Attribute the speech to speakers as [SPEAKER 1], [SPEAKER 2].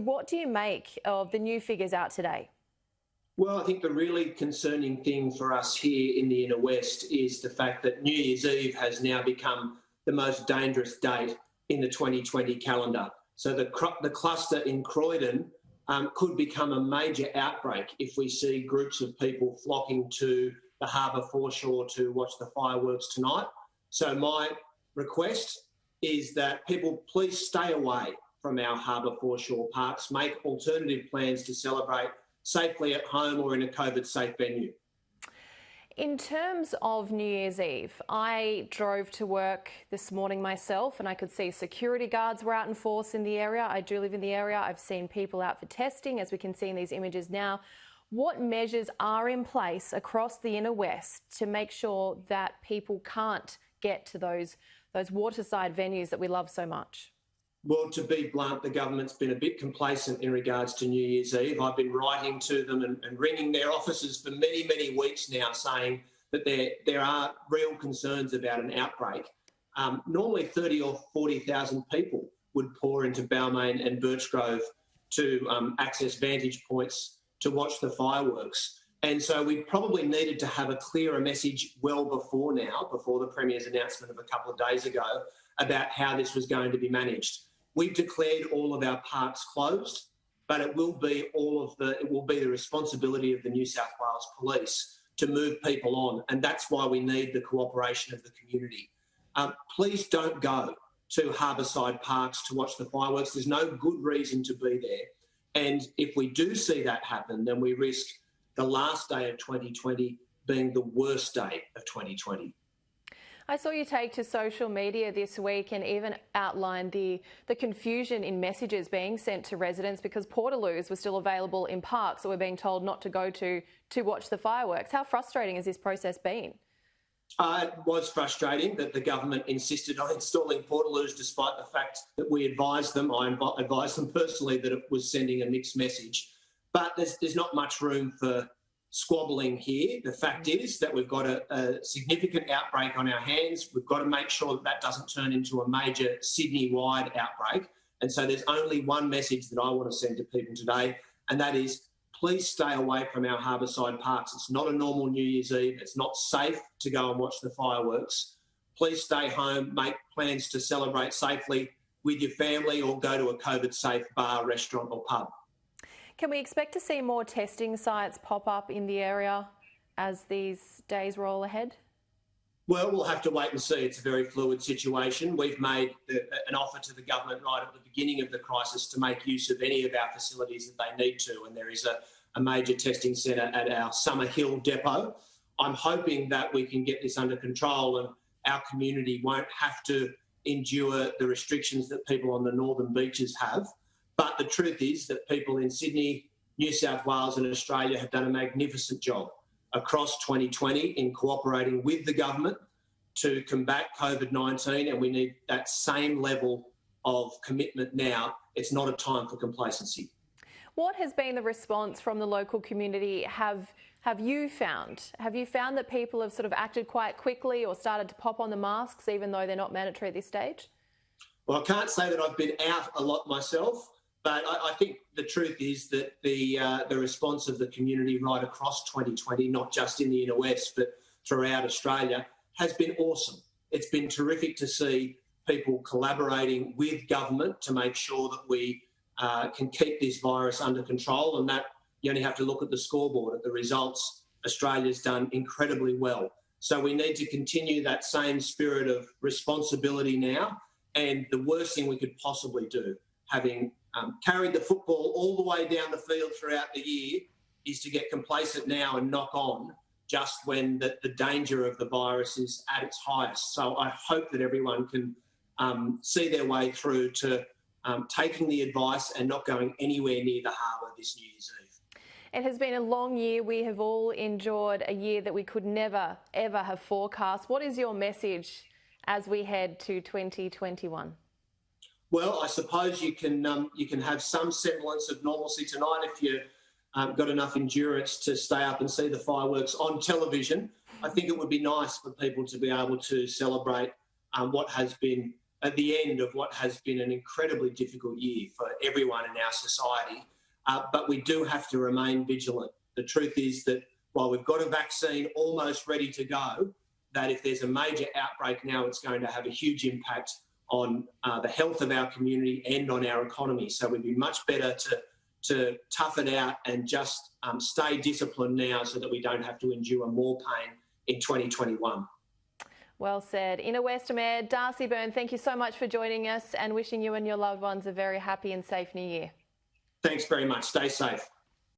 [SPEAKER 1] What do you make of the new figures out today?
[SPEAKER 2] Well, I think the really concerning thing for us here in the Inner West is the fact that New Year's Eve has now become the most dangerous date in the 2020 calendar. So the cluster in Croydon could become a major outbreak if we see groups of people flocking to the harbour foreshore to watch the fireworks tonight. So my request is that people please stay away from our harbour foreshore parks, make alternative plans to celebrate safely at home or in a COVID-safe venue.
[SPEAKER 1] In terms of New Year's Eve, I drove to work this morning myself and I could see security guards were out in force in the area. I do live in the area. I've seen people out for testing, as we can see in these images now. What measures are in place across the Inner West to make sure that people can't get to those waterside venues that we love so much?
[SPEAKER 2] Well, to be blunt, the government's been a bit complacent in regards to New Year's Eve. I've been writing to them and ringing their offices for many, many weeks now saying that there are real concerns about an outbreak. Normally 30 or 40,000 people would pour into Balmain and Birchgrove to access vantage points to watch the fireworks. And so we probably needed to have a clearer message well before now, before the Premier's announcement of a couple of days ago, about how this was going to be managed. We've declared all of our parks closed, but it will be the responsibility of the New South Wales Police to move people on, and that's why we need the cooperation of the community. Please don't go to harbourside parks to watch the fireworks. There's no good reason to be there, and if we do see that happen, then we risk the last day of 2020 being the worst day of 2020.
[SPEAKER 1] I saw you take to social media this week and even outline the confusion in messages being sent to residents because portaloos were still available in parks that we're being told not to go to watch the fireworks. How frustrating has this process been?
[SPEAKER 2] It was frustrating that the government insisted on installing portaloos despite the fact that we advised them, I advised them personally, that it was sending a mixed message. But there's not much room for squabbling here. The fact is that we've got a significant outbreak on our hands. We've got to make sure that doesn't turn into a major Sydney-wide outbreak. And so there's only one message that I want to send to people today, and that is please stay away from our harbourside parks. It's not a normal New Year's Eve. It's not safe to go and watch the fireworks. Please stay home, make plans to celebrate safely with your family or go to a COVID-safe bar, restaurant or pub.
[SPEAKER 1] Can we expect to see more testing sites pop up in the area as these days roll ahead?
[SPEAKER 2] Well, we'll have to wait and see. It's a very fluid situation. We've made an offer to the government right at the beginning of the crisis to make use of any of our facilities that they need to, and there is a major testing centre at our Summer Hill depot. I'm hoping that we can get this under control and our community won't have to endure the restrictions that people on the northern beaches have. But the truth is that people in Sydney, New South Wales and Australia have done a magnificent job across 2020 in cooperating with the government to combat COVID-19, and we need that same level of commitment now. It's not a time for complacency.
[SPEAKER 1] What has been the response from the local community? Have you found that people have sort of acted quite quickly or started to pop on the masks even though they're not mandatory at this stage?
[SPEAKER 2] Well, I can't say that I've been out a lot myself, but I think the truth is that the response of the community right across 2020, not just in the Inner West, but throughout Australia, has been awesome. It's been terrific to see people collaborating with government to make sure that we can keep this virus under control, and that you only have to look at the scoreboard, at the results. Australia's done incredibly well. So we need to continue that same spirit of responsibility now, and the worst thing we could possibly do, having carried the football all the way down the field throughout the year, is to get complacent now and knock on just when the danger of the virus is at its highest. So I hope that everyone can see their way through to taking the advice and not going anywhere near the harbour this New Year's Eve.
[SPEAKER 1] It has been a long year. We have all endured a year that we could never, ever have forecast. What is your message as we head to 2021?
[SPEAKER 2] Well, I suppose you can have some semblance of normalcy tonight if you've got enough endurance to stay up and see the fireworks on television. I think it would be nice for people to be able to celebrate what has been at the end of what has been an incredibly difficult year for everyone in our society. But we do have to remain vigilant. The truth is that while we've got a vaccine almost ready to go, that if there's a major outbreak now, it's going to have a huge impact on the health of our community and on our economy. So we'd be much better to tough it out and just stay disciplined now so that we don't have to endure more pain in 2021.
[SPEAKER 1] Well said. Inner West Mayor Darcy Byrne, thank you so much for joining us and wishing you and your loved ones a very happy and safe New Year.
[SPEAKER 2] Thanks very much. Stay safe.